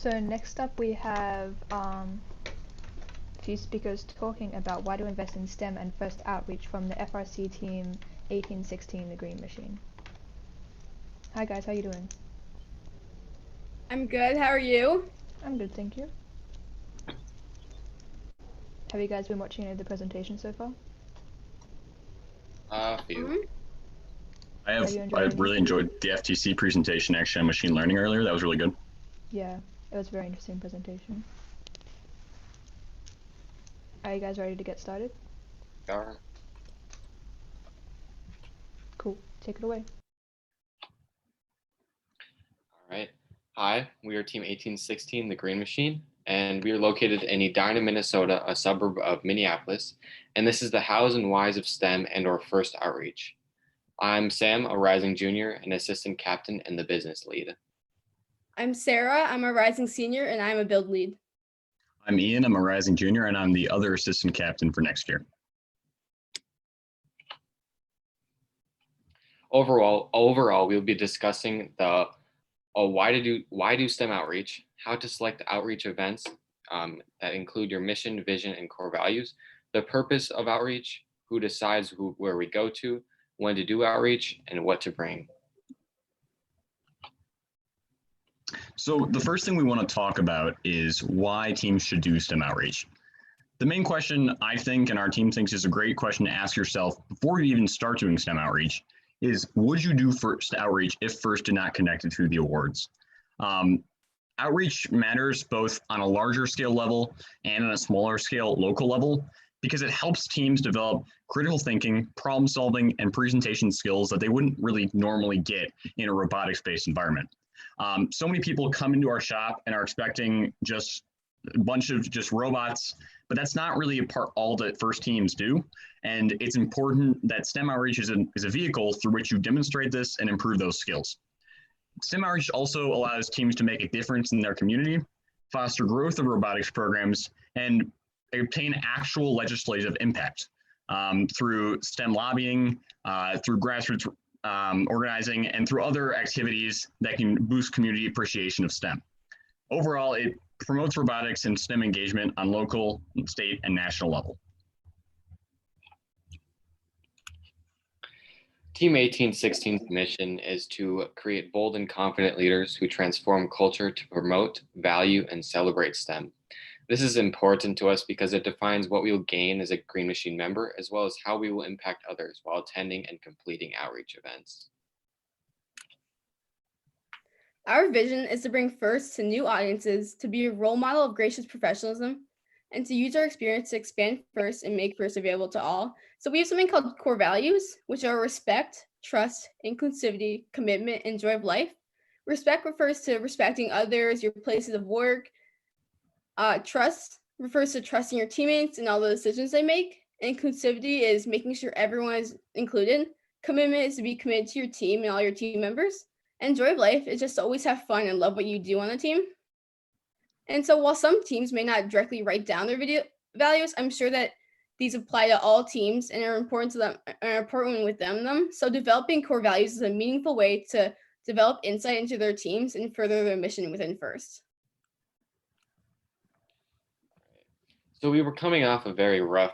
So next up we have a few speakers talking about why to invest in STEM and first outreach from the FRC Team 1816, the Green Machine. Hi guys, how you doing? I'm good. How are you? I'm good, thank you. Have you guys been watching any of the presentations so far? A few. Have you enjoyed I any? really enjoyed the FTC presentation actually on machine learning earlier. That was really good. Yeah, it was a very interesting presentation. Are you guys ready to get started? Are. Cool, take it away. All right. Hi, we are Team 1816, the Green Machine, and we are located in Edina, Minnesota, a suburb of Minneapolis. And this is the hows and whys of STEM and or first outreach. I'm Sam, a rising junior, an assistant captain, and the business lead. I'm Sarah. I'm a rising senior and I'm a build lead. I'm Ian. I'm a rising junior, and I'm the other assistant captain for next year. Overall, we'll be discussing the why do STEM outreach, how to select outreach events that include your mission, vision, and core values, the purpose of outreach, who decides where we go to, when to do outreach, and what to bring. So the first thing we want to talk about is why teams should do STEM outreach. The main question I think and our team thinks is a great question to ask yourself before you even start doing STEM outreach is, would you do first outreach if first did not connect it through the awards? Outreach matters both on a larger scale level and on a smaller scale local level because it helps teams develop critical thinking, problem solving, and presentation skills that they wouldn't really normally get in a robotics-based environment. So many people come into our shop and are expecting just a bunch of just robots, but that's not really all that first teams do. And it's important that STEM outreach is a vehicle through which you demonstrate this and improve those skills. STEM outreach also allows teams to make a difference in their community, foster growth of robotics programs, and obtain actual legislative impact through STEM lobbying, through grassroots organizing, and through other activities that can boost community appreciation of STEM. Overall, it promotes robotics and STEM engagement on local, state, and national level. Team 1816's mission is to create bold and confident leaders who transform culture to promote, value, and celebrate STEM. This is important to us because it defines what we will gain as a Green Machine member, as well as how we will impact others while attending and completing outreach events. Our vision is to bring FIRST to new audiences, to be a role model of gracious professionalism, and to use our experience to expand FIRST and make FIRST available to all. So we have something called core values, which are respect, trust, inclusivity, commitment, and joy of life. Respect refers to respecting others, your places of work. Trust refers to trusting your teammates and all the decisions they make. Inclusivity is making sure everyone is included. Commitment is to be committed to your team and all your team members. And joy of life is just to always have fun and love what you do on the team. And so while some teams may not directly write down their video values, I'm sure that these apply to all teams and are important to them, are important with them. So developing core values is a meaningful way to develop insight into their teams and further their mission within FIRST. So we were coming off a very rough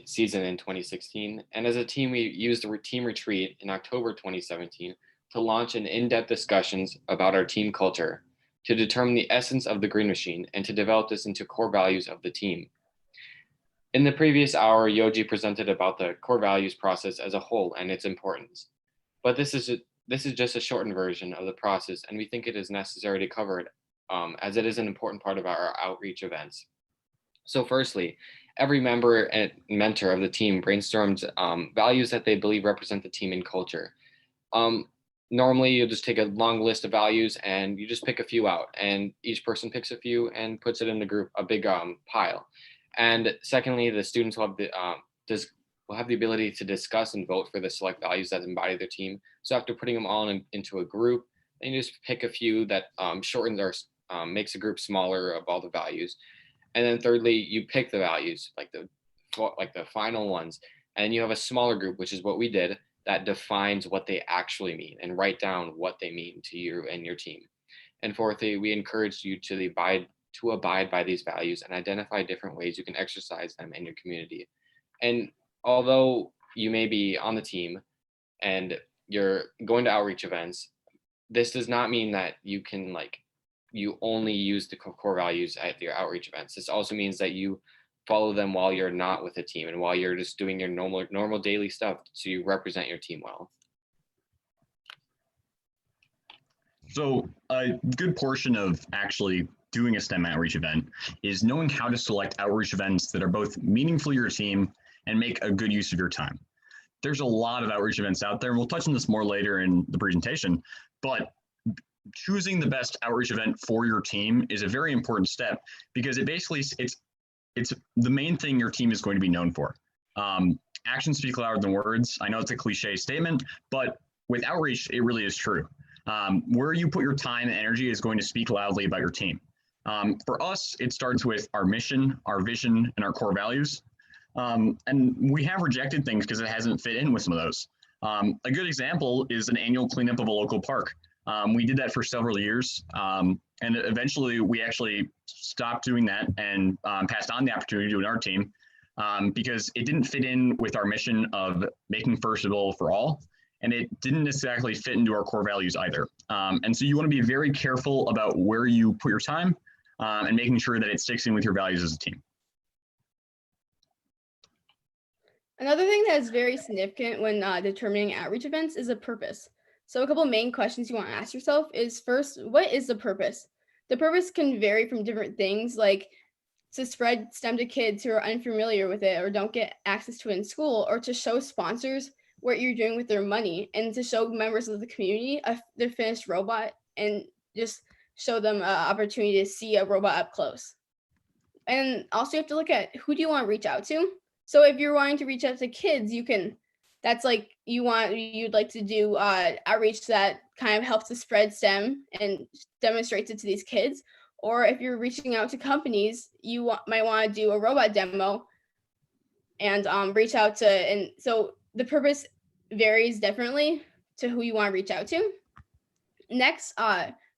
season in 2016, and as a team, we used a team retreat in October 2017 to launch an in-depth discussions about our team culture, to determine the essence of the Green Machine, and to develop this into core values of the team. In the previous hour, Yoji presented about the core values process as a whole and its importance, but this is just a shortened version of the process, and we think it is necessary to cover it as it is an important part of our outreach events. So firstly, every member and mentor of the team brainstorms values that they believe represent the team and culture. Normally, you'll just take a long list of values and you just pick a few out, and each person picks a few and puts it in the group, a big pile. And secondly, the students will have the ability to discuss and vote for the select values that embody their team. So after putting them all into a group, then you just pick a few that shortens or makes a group smaller of all the values. And then thirdly, you pick the values, like the final ones, and you have a smaller group, which is what we did, that defines what they actually mean and write down what they mean to you and your team. And fourthly, we encourage you to abide by these values and identify different ways you can exercise them in your community. And although you may be on the team and you're going to outreach events, this does not mean that you only use the core values at your outreach events. This also means that you follow them while you're not with a team and while you're just doing your normal daily stuff, so you represent your team well. So a good portion of actually doing a STEM outreach event is knowing how to select outreach events that are both meaningful to your team and make a good use of your time. There's a lot of outreach events out there, and we'll touch on this more later in the presentation, but choosing the best outreach event for your team is a very important step, because it's the main thing your team is going to be known for. Actions speak louder than words. I know it's a cliche statement, but with outreach, it really is true. Where you put your time and energy is going to speak loudly about your team. For us, it starts with our mission, our vision, and our core values. And we have rejected things because it hasn't fit in with some of those. A good example is an annual cleanup of a local park. We did that for several years, and eventually we actually stopped doing that and passed on the opportunity to our team because it didn't fit in with our mission of making first available for all, and it didn't necessarily fit into our core values either. And so you want to be very careful about where you put your time and making sure that it sticks in with your values as a team. Another thing that is very significant when determining outreach events is a purpose. So a couple of main questions you want to ask yourself is, first, what is the purpose? The purpose can vary from different things, like to spread STEM to kids who are unfamiliar with it or don't get access to it in school, or to show sponsors what you're doing with their money, and to show members of the community the finished robot and just show them an opportunity to see a robot up close. And also you have to look at, who do you want to reach out to? So if you're wanting to reach out to kids, that's like you'd like to do outreach that kind of helps to spread STEM and demonstrates it to these kids. Or if you're reaching out to companies, might want to do a robot demo and reach out to, and so the purpose varies differently to who you want to reach out to. Next,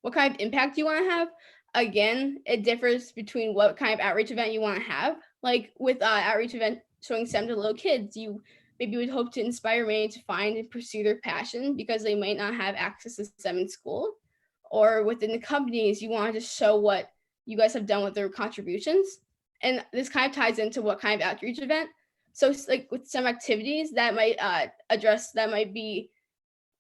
what kind of impact you want to have? Again, it differs between what kind of outreach event you want to have. Like with outreach event showing STEM to little kids, you maybe would hope to inspire many to find and pursue their passion because they might not have access to STEM in school. Or within the companies, you want to show what you guys have done with their contributions. And this kind of ties into what kind of outreach event. So like with STEM activities that might be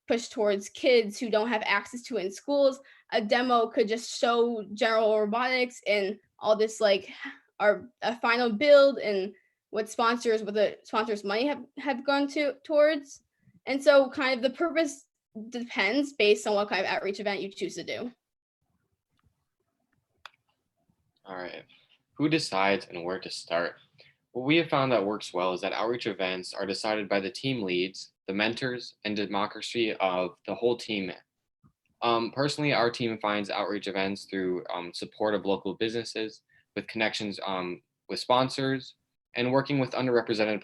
pushed towards kids who don't have access to it in schools, a demo could just show general robotics and all this, like a final build and what the sponsors' money have gone towards. And so kind of the purpose depends based on what kind of outreach event you choose to do. All right, who decides and where to start? What we have found that works well is that outreach events are decided by the team leads, the mentors, and democracy of the whole team. Personally, our team finds outreach events through support of local businesses, with connections with sponsors, and working with underrepresented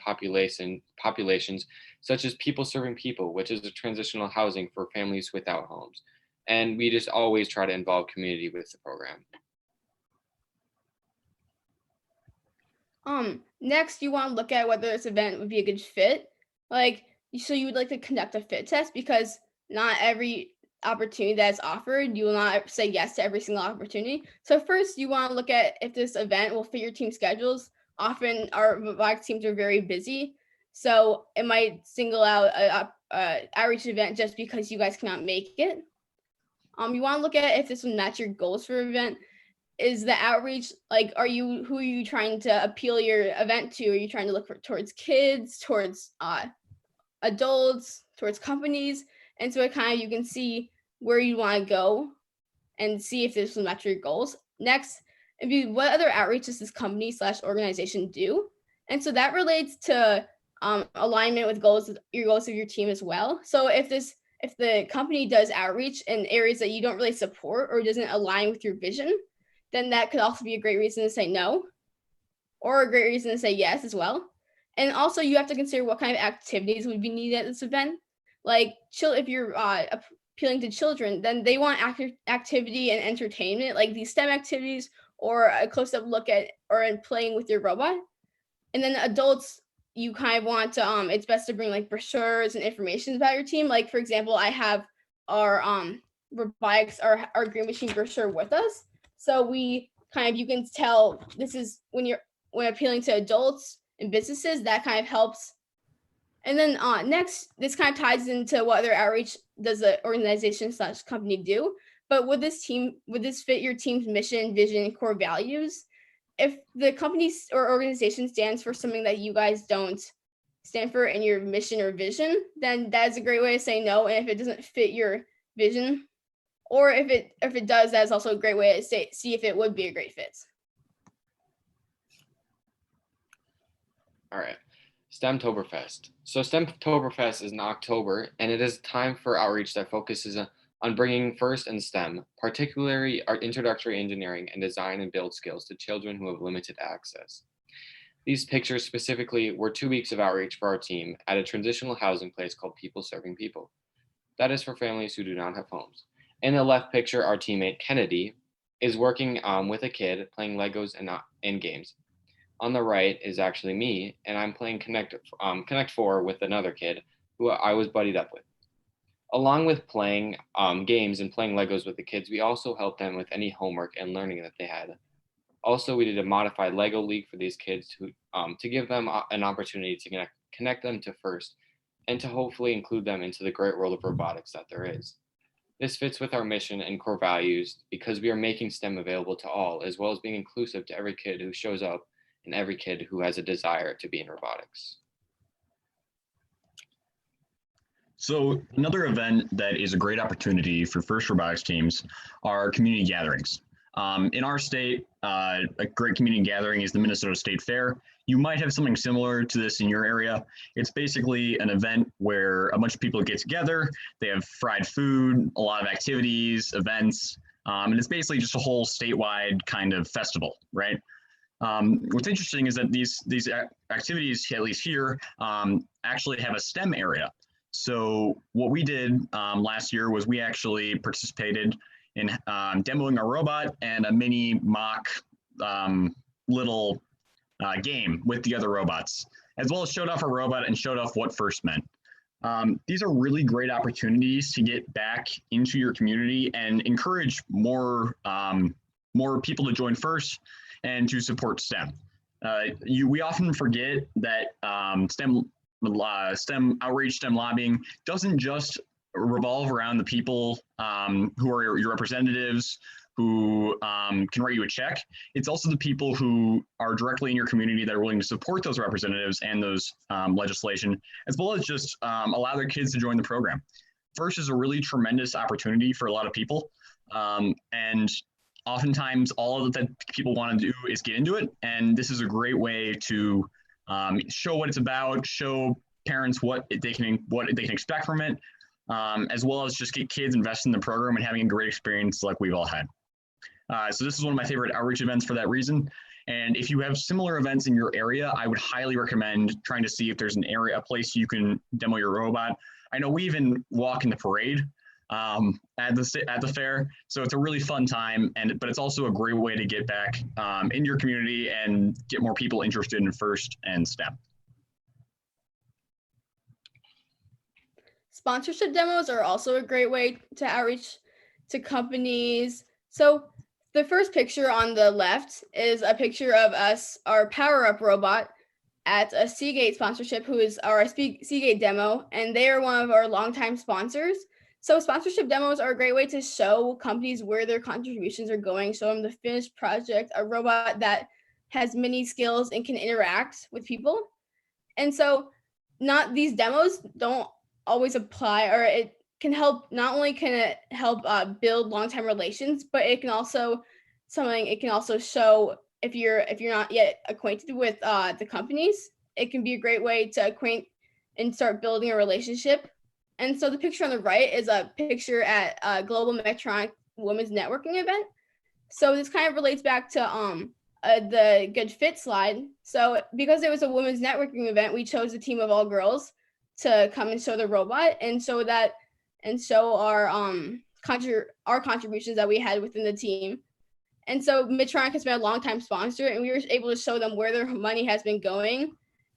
populations, such as People Serving People, which is a transitional housing for families without homes. And we just always try to involve community with the program. Next, you want to look at whether this event would be a good fit. So you would like to conduct a fit test, because not every opportunity that is offered, you will not say yes to every single opportunity. So first, you want to look at if this event will fit your team schedules. Often our robotics teams are very busy, so it might single out a outreach event just because you guys cannot make it. You want to look at if this will match your goals for an event. Is the outreach, who are you trying to appeal your event to? Are you trying to look towards kids, towards adults, towards companies? And so you can see where you want to go and see if this will match your goals. Next, what other outreach does this company / organization do? And so that relates to alignment with your goals of your team as well. So if the company does outreach in areas that you don't really support or doesn't align with your vision, then that could also be a great reason to say no, or a great reason to say yes as well. And also you have to consider what kind of activities would be needed at this event. Like if you're appealing to children, then they want activity and entertainment, like these STEM activities or a close-up look at or in playing with your robot. And then adults, you kind of want to it's best to bring like brochures and information about your team. Like for example, I have our robotics, our green machine brochure with us. So we kind of, you can tell this is when appealing to adults and businesses, that kind of helps. And then next, this kind of ties into what other outreach does the organization / company do. But would this fit your team's mission, vision, and core values? If the company or organization stands for something that you guys don't stand for in your mission or vision, then that is a great way to say no. And if it doesn't fit your vision, or if it does, that's also a great way to see if it would be a great fit. All right. STEMtoberfest. So STEMtoberfest is in October, and it is time for outreach that focuses on bringing FIRST and STEM, particularly our introductory engineering and design and build skills to children who have limited access. These pictures specifically were 2 weeks of outreach for our team at a transitional housing place called People Serving People. That is for families who do not have homes. In the left picture, our teammate Kennedy is working with a kid playing Legos and games. On the right is actually me, and I'm playing Connect 4 with another kid who I was buddied up with. Along with playing games and playing Legos with the kids, we also helped them with any homework and learning that they had. Also, we did a modified Lego League for these kids to give them an opportunity to connect them to FIRST and to hopefully include them into the great world of robotics that there is. This fits with our mission and core values because we are making STEM available to all, as well as being inclusive to every kid who shows up and every kid who has a desire to be in robotics. So another event that is a great opportunity for FIRST robotics teams are community gatherings. In our state, a great community gathering is the Minnesota State Fair. You might have something similar to this in your area. It's basically an event where a bunch of people get together, they have fried food, a lot of activities, events, and it's basically just a whole statewide kind of festival, right? What's interesting is that these activities, at least here, actually have a STEM area. So what we did last year was we actually participated in demoing our robot and a mini mock little game with the other robots, as well as showed off our robot and showed off what FIRST meant. These are really great opportunities to get back into your community and encourage more people to join FIRST and to support STEM. We often forget that STEM outreach, STEM lobbying doesn't just revolve around the people who are your representatives, who can write you a check. It's also the people who are directly in your community that are willing to support those representatives and those legislation, as well as just allow their kids to join the program. FIRST is a really tremendous opportunity for a lot of people. And oftentimes all that people want to do is get into it. And this is a great way to show what it's about, show parents what they can expect from it, as well as just get kids invested in the program and having a great experience like we've all had. So this is one of my favorite outreach events for that reason. And if you have similar events in your area, I would highly recommend trying to see if there's a place you can demo your robot. I know we even walk in the parade at the fair, so it's a really fun time. But it's also a great way to get back in your community and get more people interested in FIRST and STEM. Sponsorship demos are also a great way to outreach to companies. So the first picture on the left is a picture of us, our Power Up robot at a Seagate sponsorship, who is our Seagate demo, and they are one of our longtime sponsors. So sponsorship demos are a great way to show companies where their contributions are going, show them the finished project, a robot that has many skills and can interact with people. And so these demos don't always apply, or it can help, not only can it help build long-term relations, but it can also show if you're not yet acquainted with the companies, it can be a great way to acquaint and start building a relationship. And so the picture on the right is a picture at a Global Medtronic Women's Networking event. So this kind of relates back to the good fit slide. So because it was a women's networking event, we chose a team of all girls to come and show the robot, and so that and show our contributions that we had within the team. And so Medtronic has been a longtime sponsor, and we were able to show them where their money has been going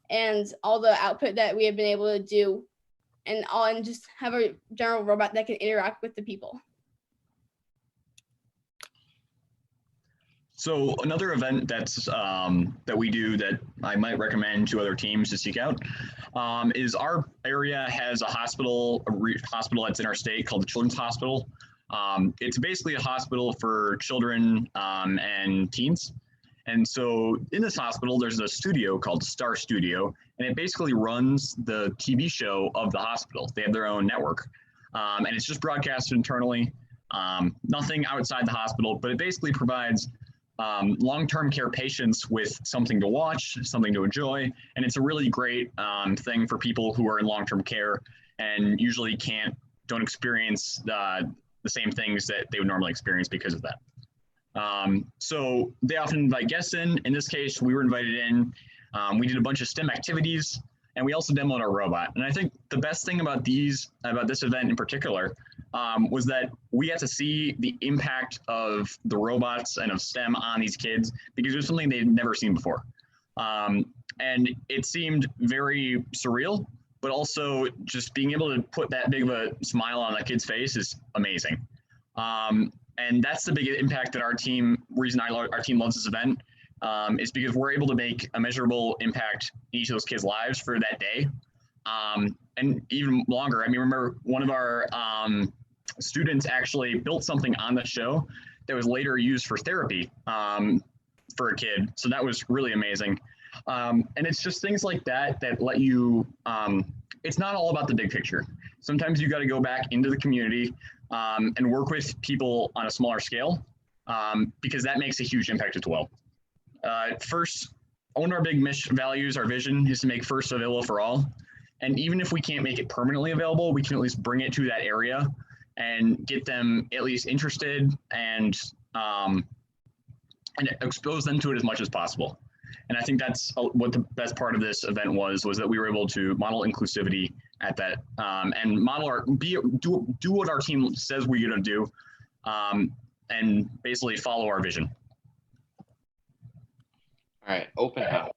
and all the output that we have been able to do, and just have a general robot that can interact with the people. So another event that's that we do that I might recommend to other teams to seek out is our area has a hospital that's in our state called the Children's Hospital. It's basically a hospital for children and teens. And so in this hospital, there's a studio called Star Studio, and it basically runs the TV show of the hospital. They have their own network, and it's just broadcasted internally, nothing outside the hospital, but it basically provides long-term care patients with something to watch, something to enjoy, and it's a really great thing for people who are in long-term care and usually don't experience the same things that they would normally experience because of that. So they often invite guests in. In this case, we were invited in. We did a bunch of STEM activities, and we also demoed our robot. And I think the best thing about this event in particular was that we got to see the impact of the robots and of STEM on these kids, because it was something they'd never seen before. And it seemed very surreal, but also just being able to put that big of a smile on a kid's face is amazing. And that's the big impact that our team loves this event, is because we're able to make a measurable impact in each of those kids' lives for that day. And even longer. I mean, remember one of our students actually built something on the show that was later used for therapy for a kid. So that was really amazing. And it's just things like that that let you, it's not all about the big picture. Sometimes you got to go back into the community and work with people on a smaller scale, because that makes a huge impact as well. First, one of our big mission values, our vision, is to make FIRST available for all. And even if we can't make it permanently available, we can at least bring it to that area and get them at least interested and expose them to it as much as possible. And I think that's what the best part of this event was that we were able to model inclusivity at that, and model do what our team says we're going to do, and basically follow our vision. All right, open house.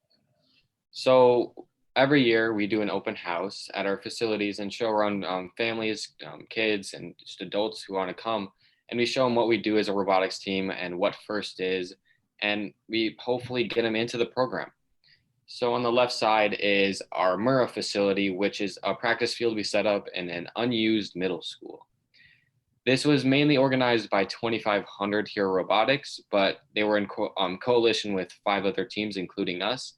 So every year we do an open house at our facilities and show around families, kids, and just adults who want to come. And we show them what we do as a robotics team and what FIRST is. And we hopefully get them into the program. So on the left side is our Murrah facility, which is a practice field we set up in an unused middle school. This was mainly organized by 2,500 Hero Robotics, but they were in coalition with 5 other teams, including us.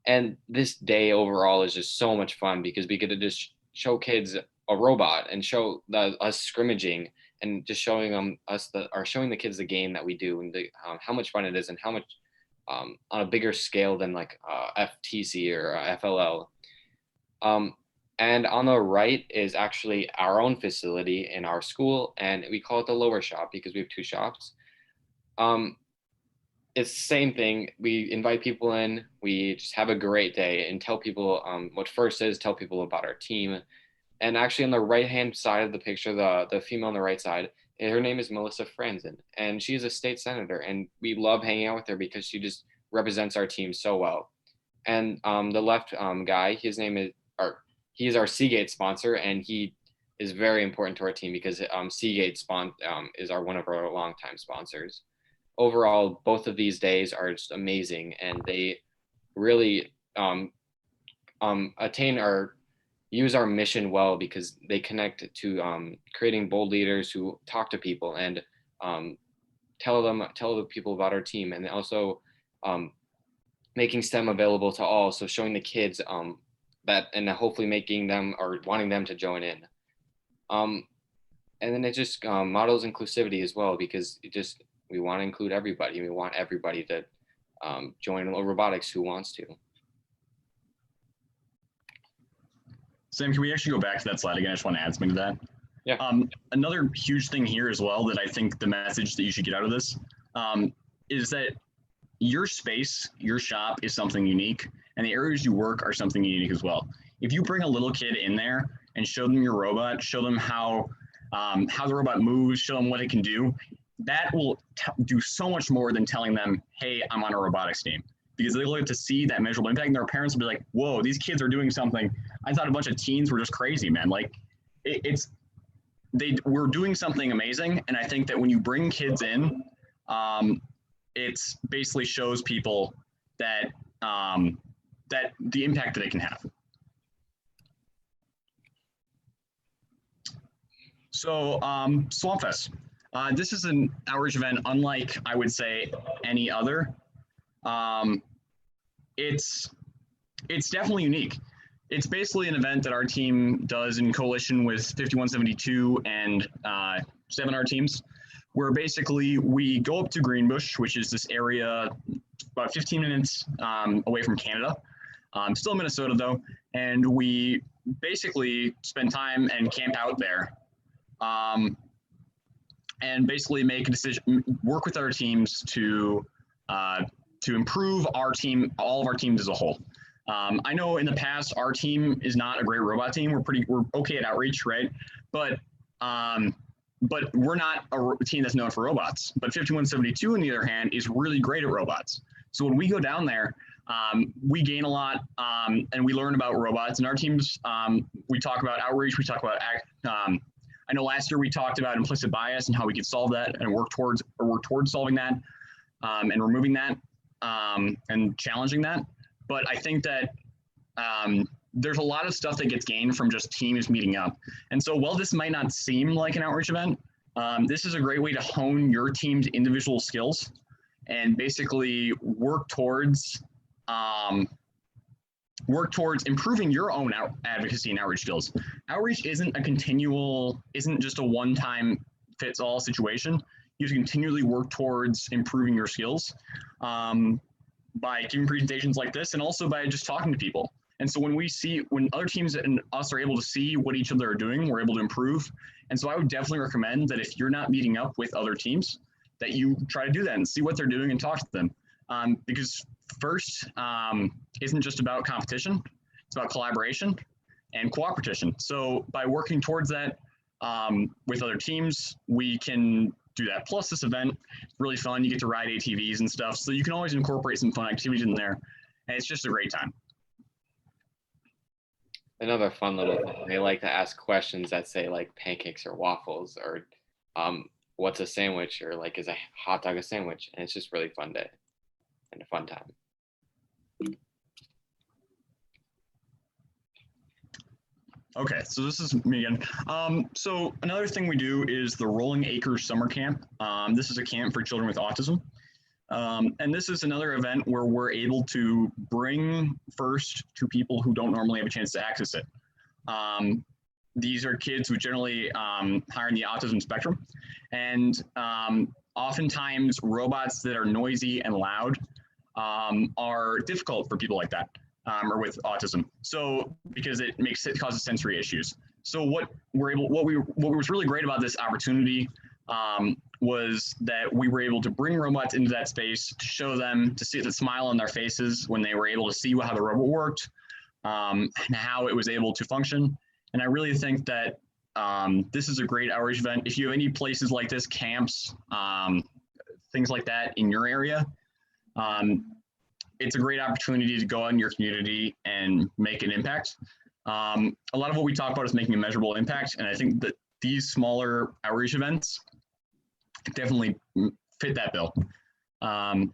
And this day overall is just so much fun because we get to just show kids a robot and show us scrimmaging and just showing them showing the kids the game that we do and how much fun it is and how much on a bigger scale than like FTC or FLL. And on the right is actually our own facility in our school, and we call it the lower shop because we have 2 shops. It's the same thing. We invite people in, we just have a great day and tell people what FIRST is, tell people about our team. And actually on the right-hand side of the picture, the female on the right side, her name is Melissa Franzen, and she's a state senator, and we love hanging out with her because she just represents our team so well. And the left guy, his name is, he's our Seagate sponsor, and he is very important to our team because Seagate is one of our longtime sponsors. Overall, both of these days are just amazing, and they really use our mission well because they connect to creating bold leaders who talk to people and tell the people about our team, and also making STEM available to all. So showing the kids that, and hopefully making them or wanting them to join in. And then it just models inclusivity as well, because we want to include everybody. We want everybody to join robotics who wants to. Sam, can we actually go back to that slide again? I just want to add something to that. Yeah. Another huge thing here as well that I think the message that you should get out of this is that your space, your shop is something unique, and the areas you work are something unique as well. If you bring a little kid in there and show them your robot, show them how how the robot moves, show them what it can do. That will do so much more than telling them, hey, I'm on a robotics team. Because they look to see that measurable impact, and their parents will be like, whoa, these kids are doing something. I thought a bunch of teens were just crazy, man. Like, we're doing something amazing. And I think that when you bring kids in, it's basically shows people that that the impact that it can have. So Swampfest. This is an outreach event unlike, I would say, any other. It's definitely unique. It's basically an event that our team does in coalition with 5172 and 7R teams, where basically we go up to Greenbush, which is this area about 15 minutes away from Canada, still Minnesota though, and we basically spend time and camp out there, and basically make a decision, work with our teams to improve our team, all of our teams as a whole. I know in the past our team is not a great robot team. We're okay at outreach, right? But we're not a team that's known for robots. But 5172, on the other hand, is really great at robots. So when we go down there, we gain a lot, and we learn about robots. And our teams, we talk about outreach. We talk about I know last year we talked about implicit bias and how we could solve that and work towards solving that, and removing that, and challenging that. But I think that there's a lot of stuff that gets gained from just teams meeting up. And so while this might not seem like an outreach event, this is a great way to hone your team's individual skills and basically work towards improving your own advocacy and outreach skills. Outreach isn't just a one-time fits all situation. You have to continually work towards improving your skills by giving presentations like this, and also by just talking to people. And so when other teams and us are able to see what each other are doing, we're able to improve. And so I would definitely recommend that if you're not meeting up with other teams, that you try to do that and see what they're doing and talk to them. Because FIRST isn't just about competition, it's about collaboration and cooperation. So by working towards that with other teams, we can do that. Plus this event, it's really fun. You get to ride ATVs and stuff. So you can always incorporate some fun activities in there. And it's just a great time. Another fun little thing, they like to ask questions that say like pancakes or waffles, or what's a sandwich, or like, is a hot dog a sandwich? And it's just really fun day and a fun time. Okay, so this is me again. So another thing we do is the Rolling Acres Summer Camp. This is a camp for children with autism. And this is another event where we're able to bring FIRST to people who don't normally have a chance to access it. These are kids who generally higher in the autism spectrum. And oftentimes robots that are noisy and loud are difficult for people like that. Or with autism. So because it causes sensory issues. So what was really great about this opportunity was that we were able to bring robots into that space to show them, to see the smile on their faces when they were able to see how the robot worked, and how it was able to function. And I really think that this is a great outreach event. If you have any places like this, camps, things like that in your area, it's a great opportunity to go out in your community and make an impact. A lot of what we talk about is making a measurable impact. And I think that these smaller outreach events definitely fit that bill.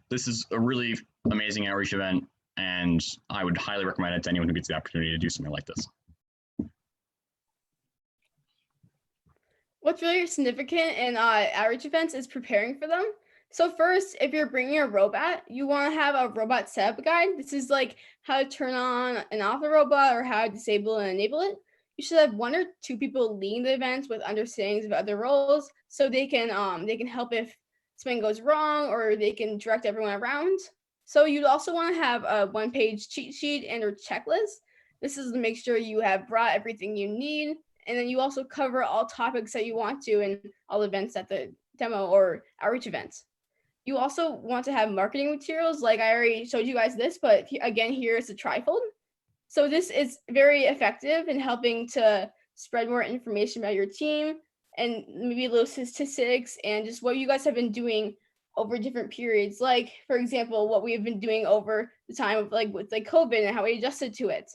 This is a really amazing outreach event, and I would highly recommend it to anyone who gets the opportunity to do something like this. What's really significant in outreach events is preparing for them. So first, if you're bringing a robot, you want to have a robot setup guide. This is like how to turn on and off the robot, or how to disable and enable it. You should have 1 or 2 people leading the events with understandings of other roles, so they can help if something goes wrong, or they can direct everyone around. So you'd also want to have a 1-page cheat sheet and or checklist. This is to make sure you have brought everything you need, and then you also cover all topics that you want to in all events at the demo or outreach events. You also want to have marketing materials, like I already showed you guys this, but again, here is the trifold. So this is very effective in helping to spread more information about your team and maybe a little statistics and just what you guys have been doing over different periods. Like, for example, what we have been doing over the time of with COVID and how we adjusted to it.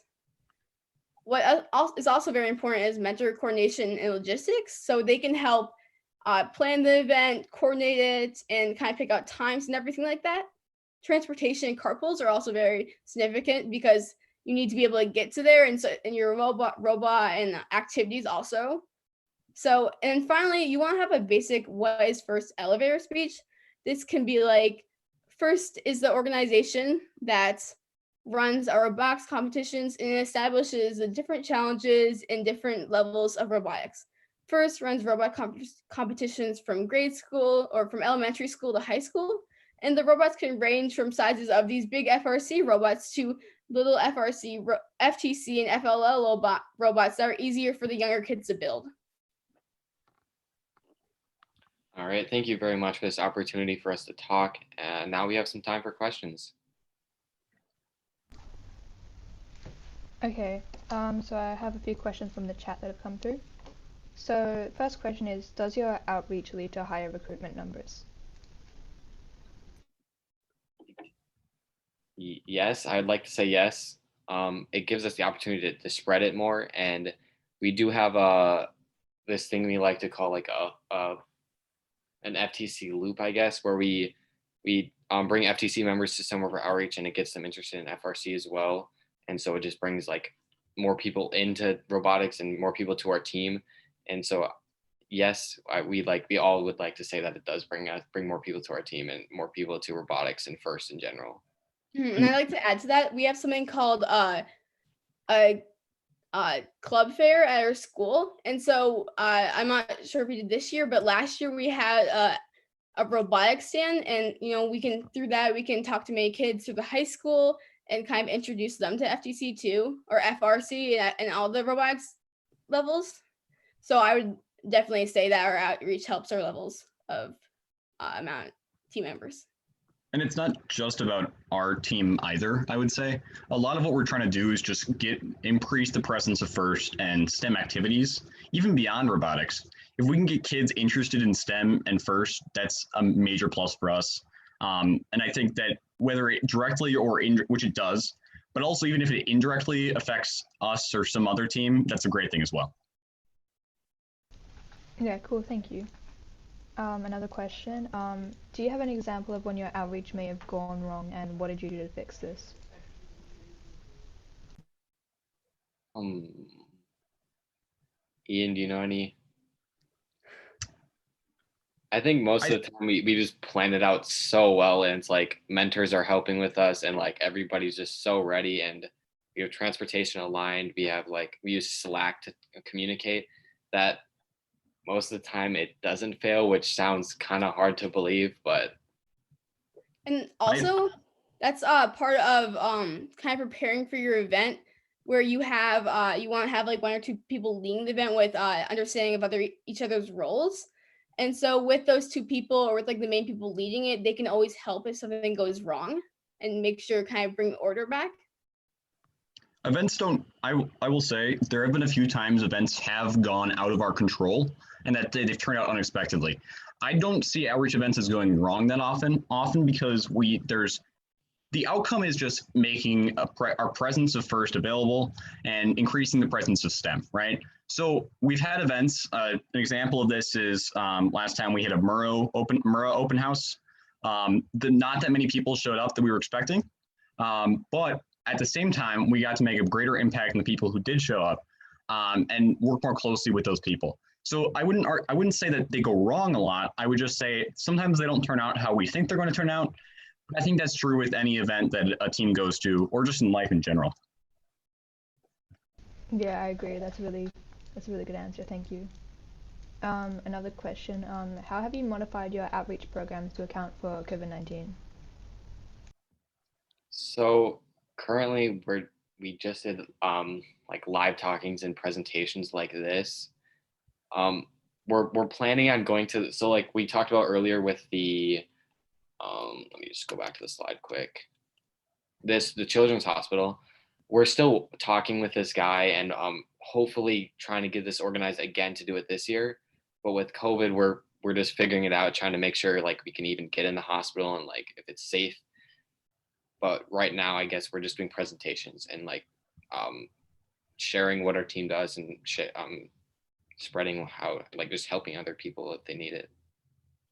What is also very important is mentor coordination and logistics, so they can help plan the event, coordinate it, and kind of pick out times and everything like that. Transportation and carpools are also very significant because you need to be able to get to there, and so in your robot and activities also. So, and finally, you want to have a basic what is first elevator speech. This can be like, first is the organization that runs our robotics competitions and establishes the different challenges and different levels of robotics. First runs robot competitions from grade school or from elementary school to high school. And the robots can range from sizes of these big FRC robots to little FRC, FTC, and FLL robots that are easier for the younger kids to build. All right, thank you very much for this opportunity for us to talk. And now we have some time for questions. Okay, so I have a few questions from the chat that have come through. So first question is, does your outreach lead to higher recruitment numbers? Yes, I'd like to say yes. It gives us the opportunity to spread it more, and we do have this thing we like to call like an FTC loop, I guess, where we bring FTC members to some of our outreach, and it gets them interested in FRC as well. And so it just brings like more people into robotics and more people to our team. And so yes, we all would like to say that it does bring more people to our team and more people to robotics and FIRST in general. And I'd like to add to that, we have something called a club fair at our school. And so I'm not sure if we did this year, but last year we had a robotics stand, and we can talk to many kids through the high school and kind of introduce them to FTC too, or FRC and all the robotics levels. So I would definitely say that our outreach helps our levels of amount of team members. And it's not just about our team either, I would say. A lot of what we're trying to do is just increase the presence of FIRST and STEM activities, even beyond robotics. If we can get kids interested in STEM and FIRST, that's a major plus for us. And I think that whether it directly or which it does, but also even if it indirectly affects us or some other team, that's a great thing as well. Yeah, cool, thank you. Another question, do you have an example of when your outreach may have gone wrong, and what did you do to fix this? Ian, do you know any? I think most of the time we just plan it out so well, and it's like mentors are helping with us, and like everybody's just so ready, and we have transportation aligned. We use Slack to communicate that. Most of the time it doesn't fail, which sounds kind of hard to believe, but. And also that's part of kind of preparing for your event, where you have you want to have like one or two people leading the event with understanding of each other's roles. And so with those two people, or with like the main people leading it, they can always help if something goes wrong and make sure kind of bring order back. Events don't, I will say, there have been a few times events have gone out of our control and that they've turned out unexpectedly. I don't see outreach events as going wrong that often because the outcome is just making our presence of FIRST available and increasing the presence of STEM, right? So we've had events, an example of this is last time we had a Murrah open house. Not that many people showed up that we were expecting, but at the same time, we got to make a greater impact on the people who did show up and work more closely with those people. So I wouldn't say that they go wrong a lot. I would just say sometimes they don't turn out how we think they're going to turn out. But I think that's true with any event that a team goes to, or just in life in general. Yeah, I agree. That's a really good answer. Thank you. Another question, how have you modified your outreach programs to account for COVID-19? So currently we just did like live talkings and presentations like this. We're planning on going to, so like we talked about earlier with the let me just go back to the slide quick. The Children's Hospital, we're still talking with this guy and hopefully trying to get this organized again to do it this year. but with COVID, we're just figuring it out, trying to make sure like we can even get in the hospital and like if it's safe. But right now, I guess we're just doing presentations and like sharing what our team does and spreading how, like, just helping other people if they need it.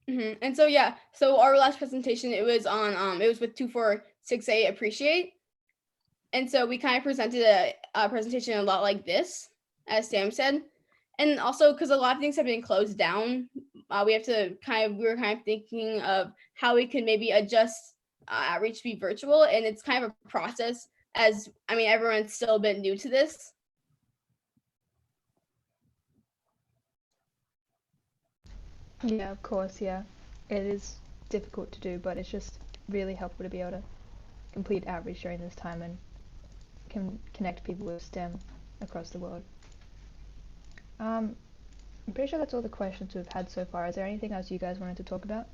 And so yeah, so our last presentation, it was on it was with 2468 Appreciate, and so we kind of presented a presentation a lot like this, as Sam said, and also because a lot of things have been closed down, we were kind of thinking of how we could maybe adjust outreach to be virtual, and it's kind of a process, as I mean everyone's still a bit new to this. Yeah, of course, yeah. It is difficult to do, but it's just really helpful to be able to complete outreach during this time and can connect people with STEM across the world. I'm pretty sure that's all the questions we've had so far. Is there anything else you guys wanted to talk about?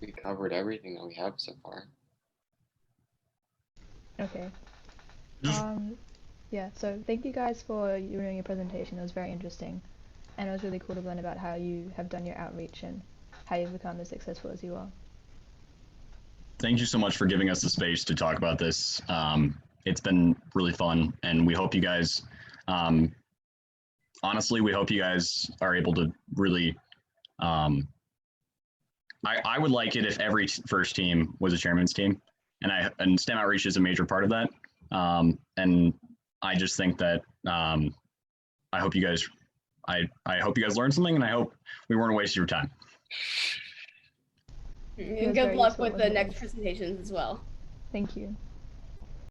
We covered everything that we have so far. Okay. Yeah, so thank you guys for doing your presentation. It was very interesting. And it was really cool to learn about how you have done your outreach and how you've become as successful as you are. Thank you so much for giving us the space to talk about this. It's been really fun, and we hope you guys, honestly, we hope you guys are able to really, I would like it if every first team was a chairman's team, and STEM outreach is a major part of that. And I just think that I hope you guys learned something, and I hope we weren't wasting your time. And good luck with the next presentations as well. Thank you.